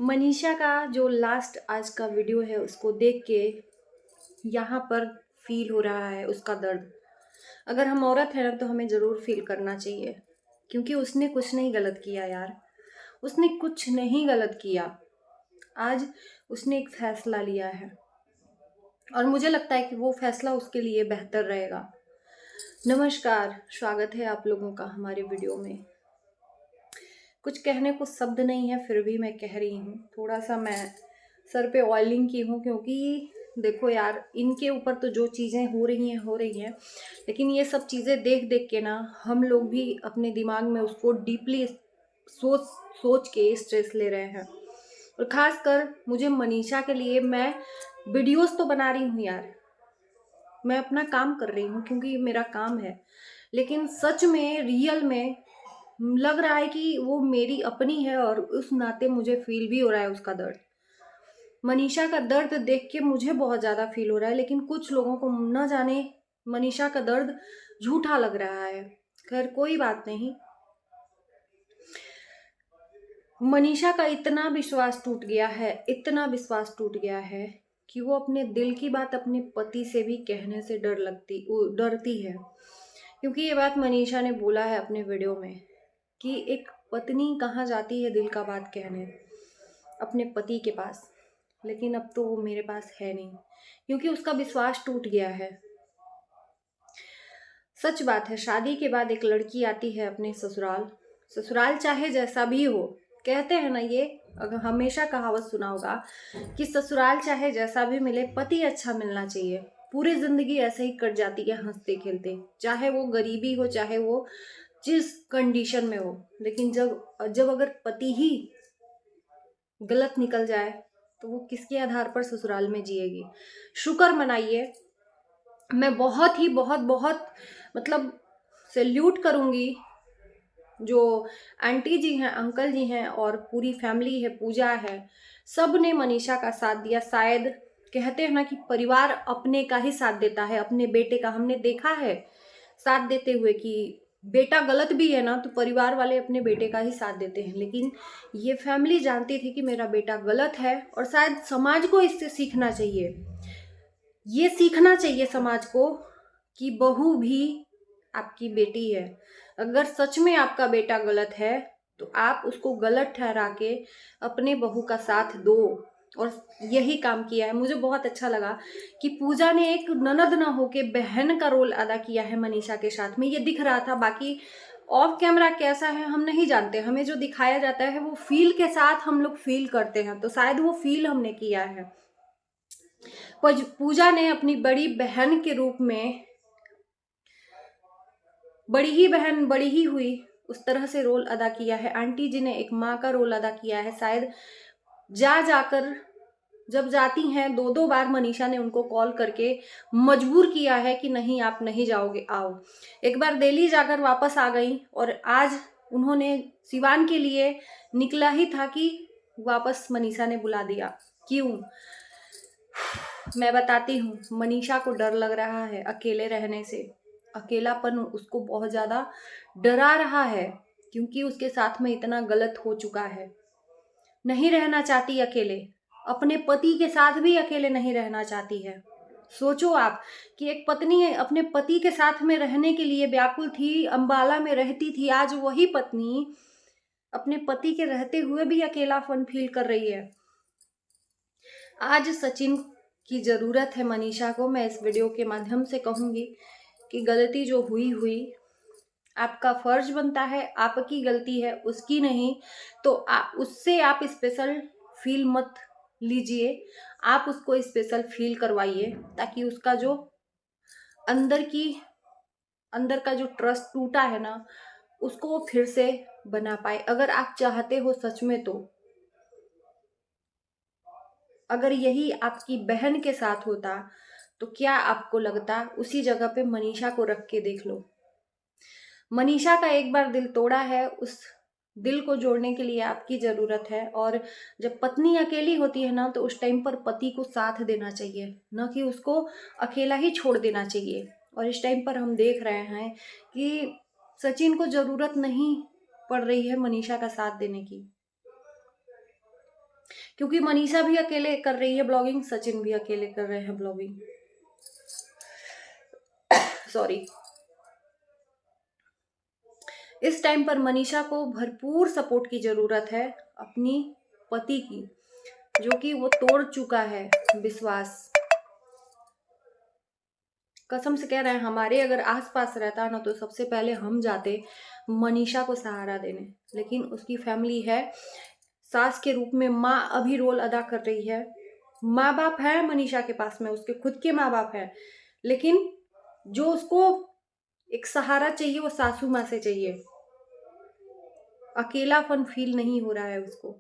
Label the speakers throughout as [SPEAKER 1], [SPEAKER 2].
[SPEAKER 1] मनीषा का जो लास्ट आज का वीडियो है उसको देख के यहाँ पर फील हो रहा है उसका दर्द। अगर हम औरत है ना तो हमें ज़रूर फील करना चाहिए, क्योंकि उसने कुछ नहीं गलत किया यार। उसने कुछ नहीं गलत किया। आज उसने एक फैसला लिया है और मुझे लगता है कि वो फैसला उसके लिए बेहतर रहेगा। नमस्कार, स्वागत है आप लोगों का हमारे वीडियो में। कुछ कहने को शब्द नहीं है, फिर भी मैं कह रही हूँ। थोड़ा सा मैं सर पे ऑयलिंग की हूँ, क्योंकि देखो यार, इनके ऊपर तो जो चीज़ें हो रही हैं, लेकिन ये सब चीज़ें देख देख के ना हम लोग भी अपने दिमाग में उसको डीपली सोच सोच के स्ट्रेस ले रहे हैं। और ख़ासकर मुझे मनीषा के लिए मैं वीडियोस तो बना रही हूँ यार, मैं अपना काम कर रही हूँ क्योंकि ये मेरा काम है, लेकिन सच में रियल में लग रहा है कि वो मेरी अपनी है और उस नाते मुझे फील भी हो रहा है उसका दर्द। मनीषा का दर्द देख के मुझे बहुत ज़्यादा फील हो रहा है, लेकिन कुछ लोगों को न जाने मनीषा का दर्द झूठा लग रहा है। खैर कोई बात नहीं। मनीषा का इतना विश्वास टूट गया है, इतना विश्वास टूट गया है कि वो अपने दिल की बात अपने पति से भी कहने से डरती है। क्योंकि ये बात मनीषा ने बोला है अपने वीडियो में कि एक पत्नी कहाँ जाती है दिल का बात कहने, अपने पति के पास। लेकिन अब तो वो मेरे पास है नहीं, क्योंकि उसका विश्वास टूट गया है। सच बात है, शादी के बाद एक लड़की आती है अपने ससुराल। ससुराल चाहे जैसा भी हो, कहते हैं ना, ये अगर हमेशा कहावत सुना होगा कि ससुराल चाहे जैसा भी मिले, पति अच्छा मिलना चाहिए। पूरी जिंदगी ऐसे ही कट जाती है हंसते खेलते, चाहे वो गरीबी हो, चाहे वो जिस कंडीशन में हो। लेकिन जब जब अगर पति ही गलत निकल जाए तो वो किसके आधार पर ससुराल में जिएगी। शुक्र मनाइए। मैं बहुत ही बहुत बहुत मतलब सैल्यूट करूंगी जो आंटी जी हैं, अंकल जी हैं और पूरी फैमिली है, पूजा है, सब ने मनीषा का साथ दिया। शायद कहते हैं ना कि परिवार अपने का ही साथ देता है, अपने बेटे का। हमने देखा है साथ देते हुए कि बेटा गलत भी है ना तो परिवार वाले अपने बेटे का ही साथ देते हैं। लेकिन ये फैमिली जानती थी कि मेरा बेटा गलत है, और शायद समाज को इससे सीखना चाहिए। ये सीखना चाहिए समाज को कि बहू भी आपकी बेटी है। अगर सच में आपका बेटा गलत है तो आप उसको गलत ठहरा के अपने बहू का साथ दो, और यही काम किया है। मुझे बहुत अच्छा लगा कि पूजा ने एक ननद ना होके बहन का रोल अदा किया है मनीषा के साथ में। ये दिख रहा था, बाकी ऑफ कैमरा कैसा है हम नहीं जानते। हमें जो दिखाया जाता है वो फील के साथ हम लोग फील करते हैं, तो शायद वो फील हमने किया है। पूजा ने अपनी बड़ी बहन के रूप में, बड़ी ही बहन बड़ी ही हुई उस तरह से रोल अदा किया है। आंटी जी ने एक माँ का रोल अदा किया है। शायद जाकर जब जाती हैं, दो दो बार मनीषा ने उनको कॉल करके मजबूर किया है कि नहीं आप नहीं जाओगे, आओ। एक बार दिल्ली जाकर वापस आ गई, और आज उन्होंने सिवान के लिए निकला ही था कि वापस मनीषा ने बुला दिया। क्यों? मैं बताती हूँ। मनीषा को डर लग रहा है अकेले रहने से। अकेलापन उसको बहुत ज़्यादा डरा रहा है, क्योंकि उसके साथ में इतना गलत हो चुका है। नहीं रहना चाहती अकेले, अपने पति के साथ भी अकेले नहीं रहना चाहती है। सोचो आप कि एक पत्नी अपने पति के साथ में रहने के लिए व्याकुल थी, अंबाला में रहती थी। आज वही पत्नी अपने पति के रहते हुए भी अकेलापन फील कर रही है। आज सचिन की ज़रूरत है मनीषा को। मैं इस वीडियो के माध्यम से कहूँगी कि गलती जो हुई, आपका फर्ज बनता है, आपकी गलती है, उसकी नहीं। तो उससे आप स्पेशल फील मत लीजिए, आप उसको स्पेशल फील करवाइए, ताकि उसका जो अंदर का जो ट्रस्ट टूटा है ना, उसको वो फिर से बना पाए। अगर आप चाहते हो सच में, तो अगर यही आपकी बहन के साथ होता तो क्या आपको लगता? उसी जगह पे मनीषा को रख के देख लो। मनीषा का एक बार दिल तोड़ा है, उस दिल को जोड़ने के लिए आपकी ज़रूरत है। और जब पत्नी अकेली होती है ना, तो उस टाइम पर पति को साथ देना चाहिए, न कि उसको अकेला ही छोड़ देना चाहिए। और इस टाइम पर हम देख रहे हैं कि सचिन को ज़रूरत नहीं पड़ रही है मनीषा का साथ देने की। क्योंकि मनीषा भी अकेले कर रही है ब्लॉगिंग, सचिन भी अकेले कर रहे हैं ब्लॉगिंग। सॉरी। इस टाइम पर मनीषा को भरपूर सपोर्ट की जरूरत है अपनी पति की, जो कि वो तोड़ चुका है विश्वास। कसम से कह रहे हैं, हमारे अगर आसपास रहता ना तो सबसे पहले हम जाते मनीषा को सहारा देने, लेकिन उसकी फैमिली है, सास के रूप में माँ अभी रोल अदा कर रही है। माँ बाप है मनीषा के पास में, उसके खुद के माँ बाप है, लेकिन जो उसको एक सहारा चाहिए वो सासू माँ से चाहिए। अकेलापन फील नहीं हो रहा है उसको।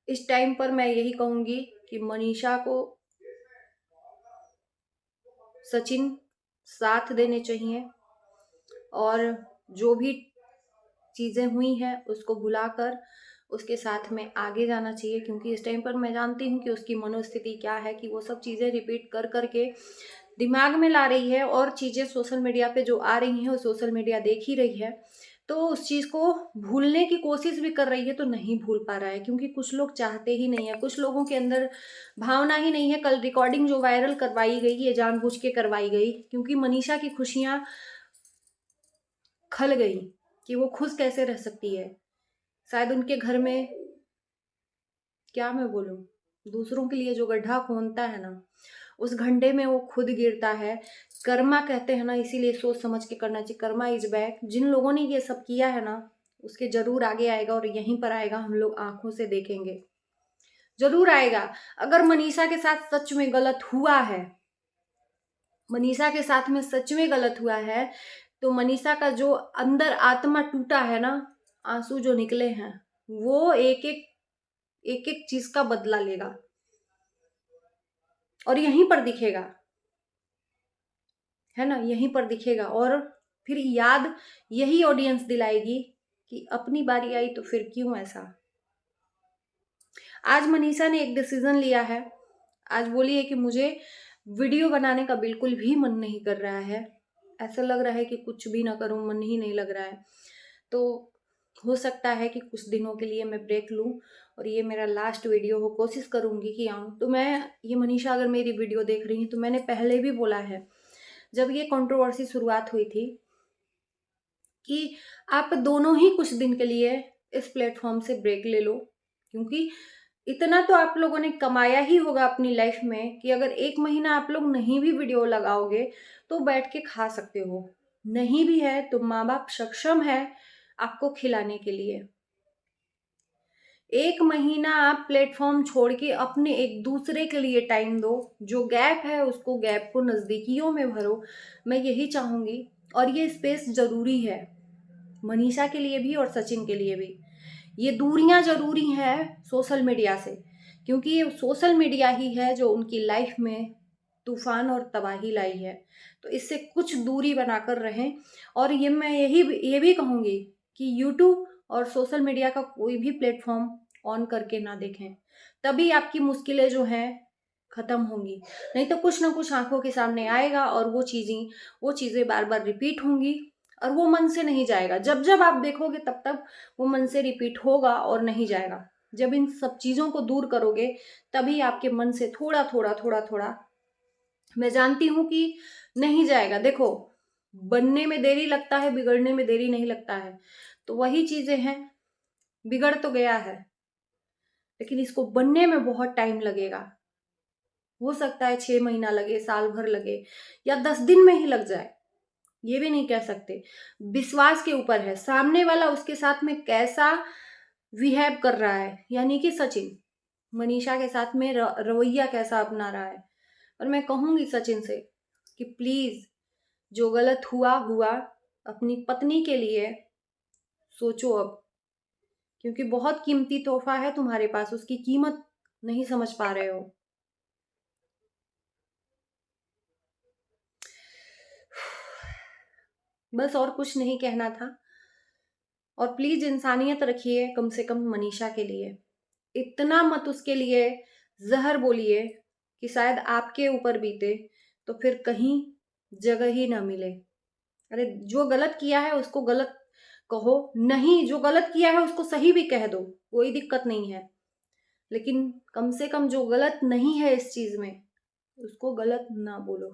[SPEAKER 1] इस टाइम पर मैं यही कहूंगी कि मनीषा को सचिन साथ देने चाहिए, और जो भी चीजें हुई हैं उसको भुलाकर उसके साथ में आगे जाना चाहिए। क्योंकि इस टाइम पर मैं जानती हूँ कि उसकी मनोस्थिति क्या है, कि वो सब चीजें रिपीट कर करके दिमाग में ला रही है, और चीजें सोशल मीडिया पे जो आ रही हैं वो सोशल मीडिया देख ही रही है, तो उस चीज को भूलने की कोशिश भी कर रही है, तो नहीं भूल पा रहा है। क्योंकि कुछ लोग चाहते ही नहीं है, कुछ लोगों के अंदर भावना ही नहीं है। कल रिकॉर्डिंग जो वायरल करवाई गई, ये जानबूझ के करवाई गई, क्योंकि मनीषा की खुशियां खल गई कि वो खुश कैसे रह सकती है। शायद उनके घर में, क्या मैं बोलूं, दूसरों के लिए जो गड्ढा खोदता है ना, उस गड्ढे में वो खुद गिरता है। कर्मा कहते हैं ना, इसीलिए सोच समझ के करना चाहिए। Karma is back. जिन लोगों ने ये सब किया है ना, उसके जरूर आगे आएगा, और यहीं पर आएगा, हम लोग आंखों से देखेंगे, जरूर आएगा। अगर मनीषा के साथ सच में गलत हुआ है, मनीषा के साथ में सच में गलत हुआ है, तो मनीषा का जो अंदर आत्मा टूटा है ना, आंसू जो निकले हैं, वो एक एक चीज का बदला लेगा, और यहीं पर दिखेगा, है ना, यहीं पर दिखेगा। और फिर याद यही ऑडियंस दिलाएगी कि अपनी बारी आई तो फिर क्यों ऐसा। आज मनीषा ने एक डिसीजन लिया है। आज बोली है कि मुझे वीडियो बनाने का बिल्कुल भी मन नहीं कर रहा है, ऐसा लग रहा है कि कुछ भी ना करूं, मन ही नहीं लग रहा है। तो हो सकता है कि कुछ दिनों के लिए मैं ब्रेक लूं, और ये मेरा लास्ट वीडियो हो। कोशिश करूंगी कि आऊं। तो मैं, ये मनीषा अगर मेरी वीडियो देख रही है, तो मैंने पहले भी बोला है, जब ये कंट्रोवर्सी शुरुआत हुई थी, कि आप दोनों ही कुछ दिन के लिए इस प्लेटफॉर्म से ब्रेक ले लो। क्योंकि इतना तो आप लोगों ने कमाया ही होगा अपनी लाइफ में, कि अगर 1 महीना आप लोग नहीं भी वीडियो लगाओगे तो बैठ के खा सकते हो। नहीं भी है तो माँ बाप सक्षम है आपको खिलाने के लिए। 1 महीना आप प्लेटफॉर्म छोड़ के अपने एक दूसरे के लिए टाइम दो। जो गैप है उसको, गैप को नजदीकियों में भरो। मैं यही चाहूंगी, और ये स्पेस जरूरी है मनीषा के लिए भी और सचिन के लिए भी। ये दूरियां जरूरी हैं सोशल मीडिया से, क्योंकि ये सोशल मीडिया ही है जो उनकी लाइफ में तूफान और तबाही लाई है। तो इससे कुछ दूरी बनाकर रहें। और ये मैं ये भी कहूंगी कि यूट्यूब और सोशल मीडिया का कोई भी प्लेटफॉर्म ऑन करके ना देखें, तभी आपकी मुश्किलें जो हैं खत्म होंगी। नहीं तो कुछ ना कुछ आंखों के सामने आएगा, और वो चीजें बार बार रिपीट होंगी, और वो मन से नहीं जाएगा। जब जब आप देखोगे तब तब वो मन से रिपीट होगा और नहीं जाएगा। जब इन सब चीजों को दूर करोगे, तभी आपके मन से थोड़ा थोड़ा थोड़ा थोड़ा, मैं जानती हूं कि नहीं जाएगा। देखो, बनने में देरी लगता है, बिगड़ने में देरी नहीं लगता है। तो वही चीजें हैं, बिगड़ तो गया है, लेकिन इसको बनने में बहुत टाइम लगेगा। हो सकता है 6 महीना लगे, साल भर लगे, या 10 दिन में ही लग जाए, ये भी नहीं कह सकते। विश्वास के ऊपर है, सामने वाला उसके साथ में कैसा बिहेव कर रहा है, यानी कि सचिन मनीषा के साथ में रवैया कैसा अपना रहा है। और मैं कहूंगी सचिन से कि प्लीज, जो गलत हुआ हुआ, अपनी पत्नी के लिए सोचो अब, क्योंकि बहुत कीमती तोहफा है तुम्हारे पास, उसकी कीमत नहीं समझ पा रहे हो। बस और कुछ नहीं कहना था। और प्लीज इंसानियत रखिए कम से कम मनीषा के लिए। इतना मत उसके लिए जहर बोलिए कि शायद आपके ऊपर बीते तो फिर कहीं जगह ही ना मिले। अरे जो गलत किया है उसको गलत कहो, नहीं जो गलत किया है उसको सही भी कह दो, कोई दिक्कत नहीं है, लेकिन कम से कम जो गलत नहीं है इस चीज में उसको गलत ना बोलो।